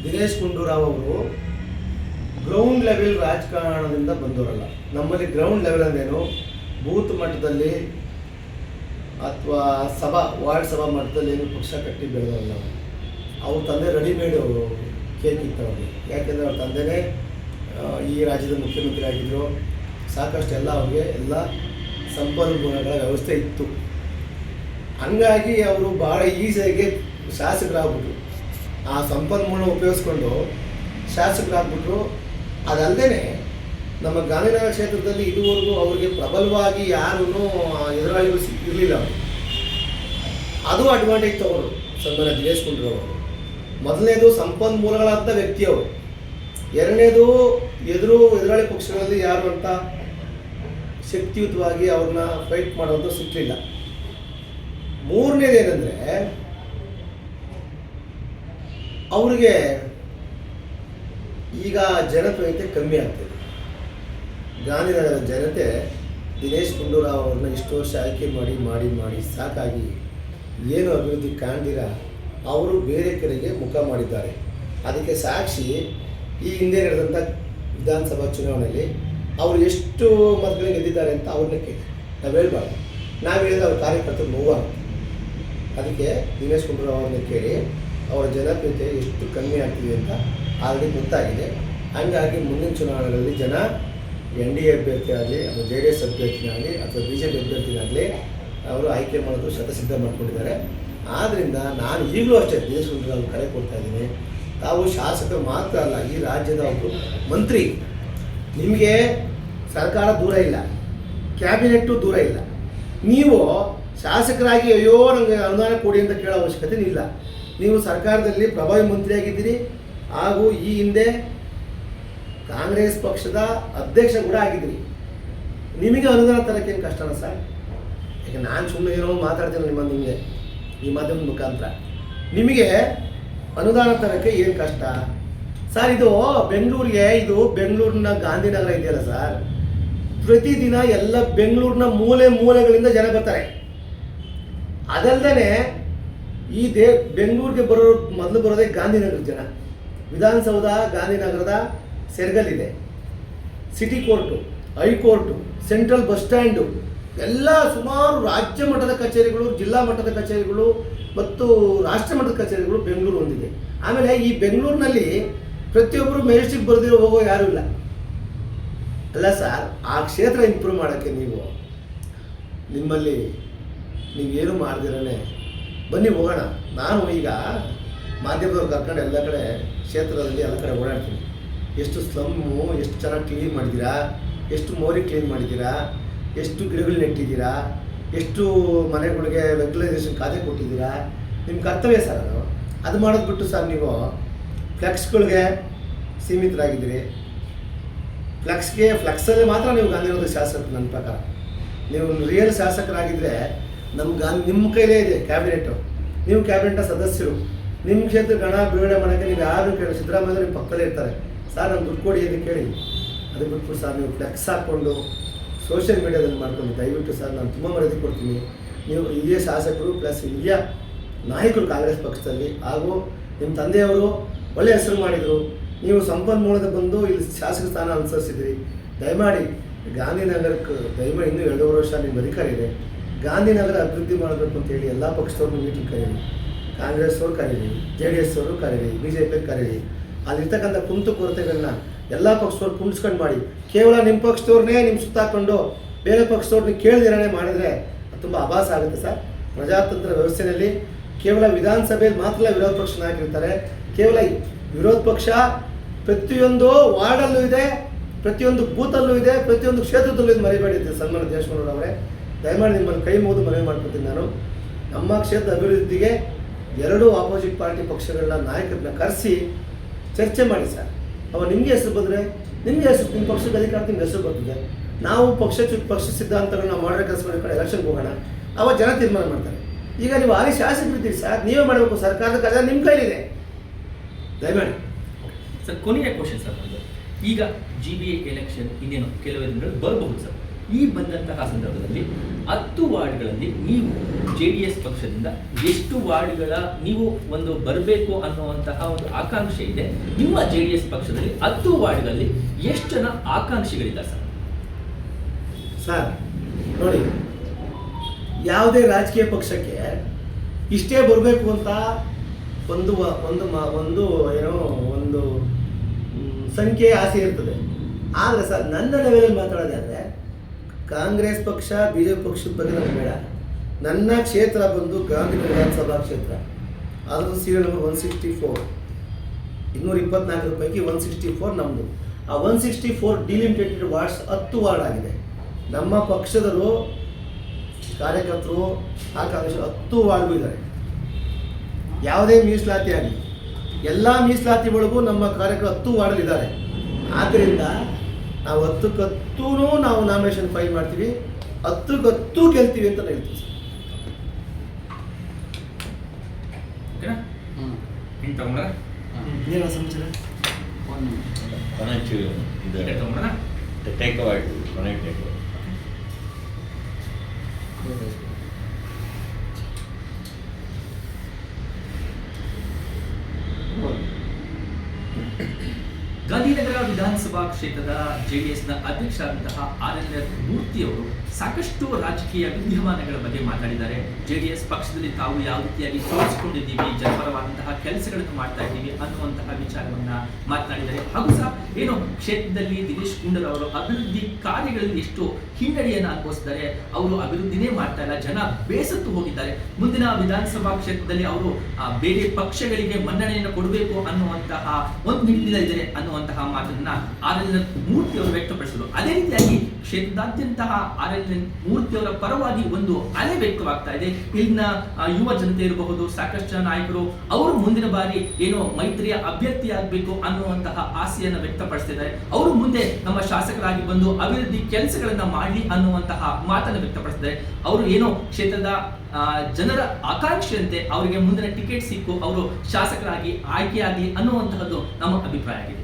ದಿನೇಶ್ ಗುಂಡೂರಾವ್ ಅವರು ground level ರಾಜಕಾರಣದಿಂದ ಬಂದವರಲ್ಲ. ನಮ್ಮಲ್ಲಿ ಗ್ರೌಂಡ್ ಲೆವೆಲ್ ಅಂದೇನು, ಬೂತ್ ಮಟ್ಟದಲ್ಲಿ ಅಥವಾ ವಾರ್ಡ್ ಸಭಾ ಮಟ್ಟದಲ್ಲಿ ಏನು ಪಕ್ಷ ಕಟ್ಟಿ ಬೆಳೆದವಲ್ಲ. ಅವ್ರ ತಂದೆ ರೆಡಿಮೇಡು ಕೇಕ್ ಇತ್ತವ್ರಿಗೆ. ಯಾಕೆಂದರೆ ಅವ್ರ ತಂದೆನೇ ಈ ರಾಜ್ಯದ ಮುಖ್ಯಮಂತ್ರಿ ಆಗಿದ್ದರು. ಸಾಕಷ್ಟು ಅವ್ರಿಗೆ ಎಲ್ಲ ಸಂಪನ್ಮೂಲಗಳ ವ್ಯವಸ್ಥೆ ಇತ್ತು. ಹಂಗಾಗಿ ಅವರು ಭಾಳ ಈಸಿಯಾಗಿ ಶಾಸಕರಾಗ್ಬಿಟ್ರು. ಆ ಸಂಪನ್ಮೂಲ ಉಪಯೋಗಿಸ್ಕೊಂಡು ಶಾಸಕರಾಗ್ಬಿಟ್ರು. ಅದಲ್ಲದೆ ನಮ್ಮ ಗಾಂಧಿನಗರ ಕ್ಷೇತ್ರದಲ್ಲಿ ಇದುವರೆಗೂ ಅವರಿಗೆ ಪ್ರಬಲವಾಗಿ ಯಾರೂ ಎದುರಾಳಿಗಳು ಇರಲಿಲ್ಲ. ಅವರು ಅದು ಅಡ್ವಾಂಟೇಜ್ ತಗೊಂಡ್ರು ಸನ್ಮಾನ್ಯ ದಿನೇಶ್ ಗುಂಡೂರಾವ್ ಅವರು. ಮೊದಲನೇದು ಸಂಪನ್ಮೂಲಗಳಂಥ ವ್ಯಕ್ತಿಯವರು. ಎರಡನೇದು ಎದುರಾಳಿ ಪಕ್ಷಗಳಲ್ಲಿ ಯಾರು ಅಂತ ಶಕ್ತಿಯುತವಾಗಿ ಅವ್ರನ್ನ ಫೈಟ್ ಮಾಡೋದು ಸಿಕ್ಕಲಿಲ್ಲ. ಮೂರನೇದೇನೆಂದರೆ ಅವರಿಗೆ ಈಗ ಜನಪ್ರಿಯತೆ ಕಮ್ಮಿ ಆಗ್ತದೆ. ಗಾಂಧಿನಗರದ ಜನತೆ ದಿನೇಶ್ ಗುಂಡೂರಾವ್ ಅವ್ರನ್ನ ಇಷ್ಟು ವರ್ಷ ಆಯ್ಕೆ ಮಾಡಿ ಸಾಕಾಗಿ ಏನು ಅಭಿವೃದ್ಧಿ ಕಾಣ್ದಿರ ಅವರು ಬೇರೆ ಕಡೆಗೆ ಮುಖ ಮಾಡಿದ್ದಾರೆ. ಅದಕ್ಕೆ ಸಾಕ್ಷಿ ಈ ಹಿಂದೆ ನಡೆದಂಥ ವಿಧಾನಸಭಾ ಚುನಾವಣೆಯಲ್ಲಿ ಅವರು ಎಷ್ಟು ಮತಗಳು ಗೆದ್ದಿದ್ದಾರೆ ಅಂತ ಅವ್ರನ್ನ ಕೇಳಿ ನಾವು ಹೇಳ್ಬಾರ್ದು. ನಾವು ಹೇಳಿದ್ರೆ ಅವ್ರ ಕಾರ್ಯಕರ್ತರು ನೋವಾಗುತ್ತೆ. ಅದಕ್ಕೆ ದಿನೇಶ್ ಗುಂಡೂರಾವ್ ಅವ್ರನ್ನ ಕೇಳಿ ಅವರ ಜನಪ್ರಿಯತೆ ಎಷ್ಟು ಕಮ್ಮಿ ಆಗ್ತಿದೆ ಅಂತ ಆಲ್ರೆಡಿ ಗೊತ್ತಾಗಿದೆ. ಹಂಗಾಗಿ ಮುಂದಿನ ಚುನಾವಣೆಗಳಲ್ಲಿ ಜನ NDA ಅಭ್ಯರ್ಥಿ ಆಗಲಿ ಅಥವಾ JDS ಅಭ್ಯರ್ಥಿನಾಗಲಿ ಅಥವಾ BJP ಅಭ್ಯರ್ಥಿನಾಗಲಿ ಅವರು ಆಯ್ಕೆ ಮಾಡೋದು ಶತಸಿದ್ಧ ಮಾಡ್ಕೊಂಡಿದ್ದಾರೆ. ಆದ್ದರಿಂದ ನಾನು ಈಗಲೂ ಅಷ್ಟೇ ದಿನೇಶ್ ಗುಂಡೂರಾವ್ ಕರೆ ಕೊಡ್ತಾ ಇದ್ದೀನಿ. ತಾವು ಶಾಸಕರು ಮಾತ್ರ ಅಲ್ಲ, ಈ ರಾಜ್ಯದ ಒಬ್ಬರು ಮಂತ್ರಿ. ನಿಮಗೆ ಸರ್ಕಾರ ದೂರ ಇಲ್ಲ, ಕ್ಯಾಬಿನೆಟ್ಟು ದೂರ ಇಲ್ಲ. ನೀವು ಶಾಸಕರಾಗಿ ಅಯ್ಯೋ ನನಗೆ ಅನುದಾನ ಕೊಡಿ ಅಂತ ಕೇಳೋ ಅವಶ್ಯಕತೆ ಇಲ್ಲ. ನೀವು ಸರ್ಕಾರದಲ್ಲಿ ಪ್ರಭಾವಿ ಮಂತ್ರಿಯಾಗಿದ್ದೀರಿ, ಹಾಗೂ ಈ ಹಿಂದೆ ಕಾಂಗ್ರೆಸ್ ಪಕ್ಷದ ಅಧ್ಯಕ್ಷ ಕೂಡ ಆಗಿದ್ದೀರಿ. ನಿಮಗೆ ಅನುದಾನ ತರೋಕ್ಕೇನು ಕಷ್ಟನ ಸರ್? ಯಾಕೆ ನಾನು ಸುಮ್ಮನೆ ಏನೋ ಮಾತಾಡ್ತೀನಿ ನಿಮಗೆ ಈ ಮಾಧ್ಯಮದ ಮುಖಾಂತರ. ನಿಮಗೆ ಅನುದಾನ ತರೋಕ್ಕೆ ಏನು ಕಷ್ಟ ಸರ್? ಇದು ಬೆಂಗಳೂರಿನ ಗಾಂಧಿನಗರ ಇದೆಯಲ್ಲ ಸರ್, ಪ್ರತಿದಿನ ಎಲ್ಲ ಬೆಂಗಳೂರಿನ ಮೂಲೆಗಳಿಂದ ಜನ ಬರ್ತಾರೆ. ಅದಲ್ಲದೆ ಈ ಬೆಂಗಳೂರಿಗೆ ಮೊದಲು ಬರೋದೇ ಗಾಂಧಿನಗರದ ಜನ. ವಿಧಾನಸೌಧ ಗಾಂಧಿನಗರದ ಸೆರ್ಗಲ್ಲಿದೆ, city court, high court, central bus stand, ಎಲ್ಲ ಸುಮಾರು ರಾಜ್ಯ ಮಟ್ಟದ ಕಚೇರಿಗಳು, ಜಿಲ್ಲಾ ಮಟ್ಟದ ಕಚೇರಿಗಳು ಮತ್ತು ರಾಷ್ಟ್ರ ಮಟ್ಟದ ಕಚೇರಿಗಳು ಬೆಂಗಳೂರು ಹೊಂದಿದೆ. ಆಮೇಲೆ ಈ ಬೆಂಗಳೂರಿನಲ್ಲಿ ಪ್ರತಿಯೊಬ್ಬರು ಮೆಜೆಸ್ಟಿಕ್ ಬರೆದಿರೋ ಹೋಗೋ ಯಾರೂ ಇಲ್ಲ ಅಲ್ಲ ಸರ್. ಆ ಕ್ಷೇತ್ರ ಇಂಪ್ರೂವ್ ಮಾಡೋಕ್ಕೆ ನಿಮ್ಮಲ್ಲಿ ನೀವೇನು ಮಾಡ್ದಿರೇ ಬನ್ನಿ ಹೋಗೋಣ. ನಾನು ಈಗ ಮಾಧ್ಯಮದವ್ರು ಕರ್ಕೊಂಡು ಎಲ್ಲ ಕಡೆ ಕ್ಷೇತ್ರದಲ್ಲಿ ಎಲ್ಲ ಕಡೆ ಓಡಾಡ್ತೀನಿ. ಎಷ್ಟು ಸ್ಲಮ್ಮು ಎಷ್ಟು ಚೆನ್ನಾಗಿ ಕ್ಲೀನ್ ಮಾಡಿದ್ದೀರಾ, ಎಷ್ಟು ಮೋರಿ ಕ್ಲೀನ್ ಮಾಡಿದ್ದೀರಾ, ಎಷ್ಟು ಗಿಡಗಳು ನೆಟ್ಟಿದ್ದೀರಾ, ಎಷ್ಟು ಮನೆಗಳಿಗೆ ರೆಗ್ಯುಲೈಸೇಷನ್ ಖಾತೆ ಕೊಟ್ಟಿದ್ದೀರಾ. ನಿಮ್ಮ ಕರ್ತವ್ಯ ಸರ್ ಅದು ಮಾಡೋದು ಬಿಟ್ಟು ಸರ್ ನೀವು ಫ್ಲೆಕ್ಸ್ಗಳಿಗೆ ಸೀಮಿತರಾಗಿದ್ದೀರಿ. ಫ್ಲೆಕ್ಸಲ್ಲಿ ಮಾತ್ರ ನೀವು ಗಾಂಧಿನಗರದ ಶಾಸಕರು. ನನ್ನ ಪ್ರಕಾರ ನೀವು ರಿಯಲ್ ಶಾಸಕರಾಗಿದ್ದರೆ ನಿಮ್ಮ ಕೈಲೇ ಇದೆ ಕ್ಯಾಬಿನೆಟ್ಟು. ನೀವು ಕ್ಯಾಬಿನೆಟ್ನ ಸದಸ್ಯರು. ನಿಮ್ಮ ಕ್ಷೇತ್ರ ಹಣ ಬಿಡುಗಡೆ ಮಾಡೋಕ್ಕೆ ನೀವು ಯಾರು ಕೇಳಿ ಸಿದ್ದರಾಮಯ್ಯ ನಿಮ್ಮ ಪಕ್ಕದಲ್ಲೇ ಇರ್ತಾರೆ. ಸರ್ ನಾನು ದುಡ್ಡು ಕೊಡಿ ಅಂತ ಕೇಳಿ. ಅದು ಬಿಟ್ಬಿಟ್ಟು ಸರ್ ನೀವು ಫ್ಲೆಕ್ಸ್ ಹಾಕ್ಕೊಂಡು ಸೋಷಿಯಲ್ ಮೀಡಿಯಾದಲ್ಲಿ ಮಾಡ್ಕೊಂಡು ದಯವಿಟ್ಟು ಸರ್ ನಾನು ತುಂಬ ಮರ್ಯಾದೆ ಕೊಡ್ತೀನಿ. ನೀವು ಹಿರಿಯ ಶಾಸಕರು ಪ್ಲಸ್ ಹಿರಿಯ ನಾಯಕರು ಕಾಂಗ್ರೆಸ್ ಪಕ್ಷದಲ್ಲಿ, ಹಾಗೂ ನಿಮ್ಮ ತಂದೆಯವರು ಒಳ್ಳೆಯ ಹೆಸರು ಮಾಡಿದರು. ನೀವು ಸಂಪನ್ಮೂಲದ ಬಂದು ಇಲ್ಲಿ ಶಾಸಕ ಸ್ಥಾನ ಅನುಸರಿಸಿದ್ರಿ. ದಯಮಾಡಿ ಗಾಂಧಿನಗರಕ್ಕೆ ದಯಮಾಡಿ ಇನ್ನೂ 2 ವರ್ಷ ನಿಮ್ಮ ಅಧಿಕಾರ ಇದೆ. ಗಾಂಧಿನಗರ ಅಭಿವೃದ್ಧಿ ಮಾಡಬೇಕು ಅಂತೇಳಿ ಎಲ್ಲ ಪಕ್ಷದವ್ರನ್ನೂ ಮೀಟಿಂಗ್ ಕರೀರಿ. ಕಾಂಗ್ರೆಸ್ ಅವ್ರು ಕರೀರಿ, JDS ಅವರು ಕರೀರಿ, BJP ಕರೀರಿ. ಅಲ್ಲಿರ್ತಕ್ಕಂಥ ಕೊರತೆಗಳನ್ನ ಎಲ್ಲ ಪಕ್ಷದವ್ರು ಕುಂಡಿಸ್ಕೊಂಡು ಮಾಡಿ. ಕೇವಲ ನಿಮ್ಮ ಪಕ್ಷದವ್ರನ್ನೇ ನಿಮ್ಮ ಸುತ್ತಾಕೊಂಡು ಬೇರೆ ಪಕ್ಷದವ್ರನ್ನ ಕೇಳಿದಿರೇ ಮಾಡಿದರೆ ತುಂಬ ಅಭಾಸ ಆಗುತ್ತೆ ಸರ್. ಪ್ರಜಾತಂತ್ರ ವ್ಯವಸ್ಥೆಯಲ್ಲಿ ಕೇವಲ ವಿಧಾನಸಭೆಯಲ್ಲಿ ಮಾತ್ರ ವಿರೋಧ ಪಕ್ಷ ನಾಯಕರಿರ್ತಾರೆ. ಕೇವಲ ವಿರೋಧ ಪಕ್ಷ ಪ್ರತಿಯೊಂದು ವಾರ್ಡಲ್ಲೂ ಇದೆ, ಪ್ರತಿಯೊಂದು ಬೂತಲ್ಲೂ ಇದೆ, ಪ್ರತಿಯೊಂದು ಕ್ಷೇತ್ರದಲ್ಲೂ ಇದು ಮರಿಬೇಡಿದ್ದೆ. ಸನ್ಮಾನ್ಯ ದಿನೇಶ್ ಗುಂಡೂರಾವ್ ಅವರೇ, ದಯಮಾಡಿ ನಿಮ್ಮನ್ನು ಕೈ ಮುಗಿದು ಮನವಿ ಮಾಡ್ಕೊತೀನಿ. ನಾನು ನಮ್ಮ ಕ್ಷೇತ್ರದ ಅಭಿವೃದ್ಧಿಗೆ 2 ಆಪೋಸಿಟ್ ಪಾರ್ಟಿ ಪಕ್ಷಗಳನ್ನ ನಾಯಕರನ್ನ ಕರೆಸಿ ಚರ್ಚೆ ಮಾಡಿ ಸರ್. ಅವ ನಿಮಗೆ ಹೆಸರು ಬಂದರೆ ನಿಮಗೆ ಹೆಸರು, ನಿಮ್ಮ ಪಕ್ಷದ ಅಧಿಕಾರ ನಿಮ್ಗೆ ಹೆಸರು ಬರ್ತದೆ. ನಾವು ಪಕ್ಷ ಸಿದ್ಧಾಂತಗಳನ್ನ ನಾವು ಮಾಡೋ ಕೆಲಸ ಕಡೆ ಎಲೆಕ್ಷನ್ಗೆ ಹೋಗೋಣ, ಅವ ಜನ ತೀರ್ಮಾನ ಮಾಡ್ತಾರೆ. ಈಗ ನೀವು ಆಗಿ ಶಾಸಕರಿದ್ದೀರಿ ಸರ್, ನೀವೇ ಮಾಡಬೇಕು. ಸರ್ಕಾರದ ಕಾರ್ಯ ನಿಮ್ಮ ಕೈಲಿದೆ. ದಯಮಾಡಿ ಸರ್ ಕೊನೆಯ ಕ್ವಶನ್ ಸರ್, ಈಗ GBA ಎಲೆಕ್ಷನ್ ಇನ್ನೇನು ಕೆಲವೇ ದಿನಗಳು ಬರಬಹುದು ಸರ್. ಈ ಬಂದಂತಹ ಸಂದರ್ಭದಲ್ಲಿ 10 ವಾರ್ಡ್ಗಳಲ್ಲಿ ನೀವು JDS ಪಕ್ಷದಿಂದ ಎಷ್ಟು ವಾರ್ಡ್ಗಳ ನೀವು ಒಂದು ಬರಬೇಕು ಅನ್ನುವಂತಹ ಒಂದು ಆಕಾಂಕ್ಷೆ ಇದೆ? ನಿಮ್ಮ JDS ಪಕ್ಷದಲ್ಲಿ 10 ವಾರ್ಡ್ಗಳಲ್ಲಿ ಎಷ್ಟು ಜನ ಆಕಾಂಕ್ಷಿಗಳಿದ್ದಾರೆ ಸರ್? ಸರ್ ನೋಡಿ, ಯಾವುದೇ ರಾಜಕೀಯ ಪಕ್ಷಕ್ಕೆ ಇಷ್ಟೇ ಬರಬೇಕು ಅಂತ ಒಂದು ಏನೋ ಒಂದು ಸಂಖ್ಯೆ ಆಸೆ ಇರ್ತದೆ. ಆದರೆ ಸರ್ ನನ್ನ ಲೆವೆಲಲ್ಲಿ ಮಾತಾಡೋದಾದರೆ ಕಾಂಗ್ರೆಸ್ ಪಕ್ಷ BJP ಪಕ್ಷದ ಬಗ್ಗೆ ನಮ್ಗೆ ಬೇಡ. ನನ್ನ ಕ್ಷೇತ್ರ ಬಂದು ಗಾಂಧಿನಗರ ವಿಧಾನಸಭಾ ಕ್ಷೇತ್ರ, ಅದು ಸೀರಿಯಲ್ ನಂಬರ್ 164, 224 ಪೈಕಿ 164 ನಮ್ಮದು. ಆ 164 ಡಿಲಿಮಿಟೆಡ್ ವಾರ್ಡ್ಸ್ 10 ವಾರ್ಡ್ ಆಗಿದೆ. ನಮ್ಮ ಪಕ್ಷದರು ಕಾರ್ಯಕರ್ತರು ಆಕಾಂಕ್ಷಿ 10 ವಾರ್ಡ್ಗೂ ಇದ್ದಾರೆ. ಯಾವುದೇ ಮೀಸಲಾತಿ ಆಗಲಿ, ಎಲ್ಲ ಮೀಸಲಾತಿಗಳಿಗೂ ನಮ್ಮ ಕಾರ್ಯಕರ್ತರು 10 ವಾರ್ಡಲ್ಲಿ ಇದ್ದಾರೆ. ಆದ್ದರಿಂದ ನಾವು 10ಕ್ಕೂ ನಾವು ನಾಮಿನೇಷನ್ ಫೈಲ್ ಮಾಡ್ತೀವಿ, 10ಕ್ಕೂ ಗೆಲ್ತೀವಿ ಅಂತ ಹೇಳ್ತೀವಿ ಸರ್. ಏನೋ ಸಮಾಚಾರ? ಗಾಂಧಿನಗರ ವಿಧಾನಸಭಾ ಕ್ಷೇತ್ರದ JDSನ ಅಧ್ಯಕ್ಷರಾದಂತಹ RNR ಮೂರ್ತಿಯವರು ಸಾಕಷ್ಟು ರಾಜಕೀಯ ವಿದ್ಯಮಾನಗಳ ಬಗ್ಗೆ ಮಾತಾಡಿದ್ದಾರೆ. JDS ಪಕ್ಷದಲ್ಲಿ ತಾವು ಯಾವ ರೀತಿಯಾಗಿ ತೋರಿಸಿಕೊಂಡಿದ್ದೀವಿ, ಜನಪರವಾದಂತಹ ಕೆಲಸಗಳನ್ನು ಮಾಡ್ತಾ ಇದ್ದೀವಿ ಅನ್ನುವಂತಹ ವಿಚಾರವನ್ನ ಮಾತನಾಡಿದ್ದಾರೆ. ಹಾಗೂ ಸಹ ಏನು ಕ್ಷೇತ್ರದಲ್ಲಿ ದಿನೇಶ್ ಗುಂಡೂರಾವ್ ಅಭಿವೃದ್ಧಿ ಕಾರ್ಯಗಳಲ್ಲಿ ಎಷ್ಟು ಹಿನ್ನಡೆಯನ್ನು ಅನುಭವಿಸಿದ್ದಾರೆ, ಅವರು ಅಭಿವೃದ್ಧಿನೇ ಮಾಡ್ತಾ ಇಲ್ಲ, ಜನ ಬೇಸತ್ತು ಹೋಗಿದ್ದಾರೆ. ಮುಂದಿನ ವಿಧಾನಸಭಾ ಕ್ಷೇತ್ರದಲ್ಲಿ ಅವರು ಬೇರೆ ಪಕ್ಷಗಳಿಗೆ ಮನ್ನಣೆಯನ್ನು ಕೊಡಬೇಕು ಅನ್ನುವಂತಹ ಒಂದು ನಿಟ್ಟಿನಲ್ಲಿದ್ದಾರೆ ಅನ್ನುವಂತಹ ಮಾತನ್ನ RNR ಮೂರ್ತಿಯವರು ವ್ಯಕ್ತಪಡಿಸಿದರು. ಅದೇ ರೀತಿಯಾಗಿ ಕ್ಷೇತ್ರದಾದ್ಯಂತ RNR ಮೂರ್ತಿಯವರ ಪರವಾಗಿ ಒಂದು ಅಲೆ ವ್ಯಕ್ತವಾಗ್ತಾ ಇದೆ. ಇಲ್ಲಿನ ಯುವ ಜನತೆ ಇರಬಹುದು, ಸಾಕಷ್ಟು ಜನ ನಾಯಕರು ಅವರು ಮುಂದಿನ ಬಾರಿ ಏನೋ ಮೈತ್ರಿಯ ಅಭ್ಯರ್ಥಿ ಆಗಬೇಕು ಅನ್ನುವಂತಹ ಆಸೆಯನ್ನು ವ್ಯಕ್ತಪಡಿಸ್ತಿದ್ದಾರೆ. ಅವರು ಮುಂದೆ ನಮ್ಮ ಶಾಸಕರಾಗಿ ಬಂದು ಅಭಿವೃದ್ಧಿ ಕೆಲಸಗಳನ್ನ ಮಾಡಲಿ ಅನ್ನುವಂತಹ ಮಾತನ್ನು ವ್ಯಕ್ತಪಡಿಸಿದ್ದಾರೆ. ಅವರು ಏನೋ ಕ್ಷೇತ್ರದ ಜನರ ಆಕಾಂಕ್ಷೆಯಂತೆ ಅವರಿಗೆ ಮುಂದಿನ ಟಿಕೆಟ್ ಸಿಕ್ಕು ಅವರು ಶಾಸಕರಾಗಿ ಆಯ್ಕೆಯಾಗಲಿ ಅನ್ನುವಂತಹದ್ದು ನಮ್ಮ ಅಭಿಪ್ರಾಯ ಆಗಿದೆ.